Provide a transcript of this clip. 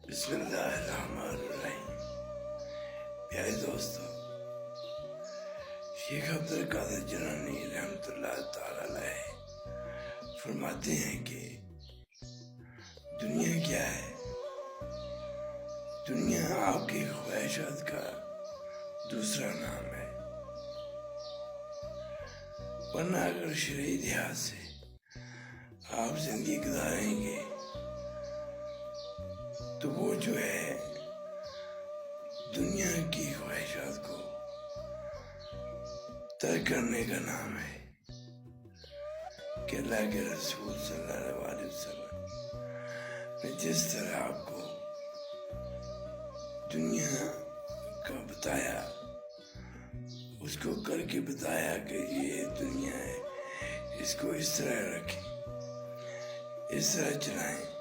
بسم اللہ الرحمن الرحیم۔ پیارے دوستو، شیخ عبد القادر جیلانی رحمۃ اللہ تعالی علیہ فرماتے ہیں کہ دنیا کیا ہے؟ دنیا آپ کی خواہشات کا دوسرا نام ہے، ورنہ اگر شرعی لحاظ سے آپ زندگی گزاریں گے تو وہ جو ہے دنیا کی خواہشات کو ترک کرنے کا نام ہے کہ اللہ کے رسول صلی اللہ علیہ وسلم نے جس طرح آپ کو دنیا کا بتایا، اس کو کر کے بتایا کہ یہ دنیا ہے، اس کو اس طرح رکھیں، اس طرح چلائیں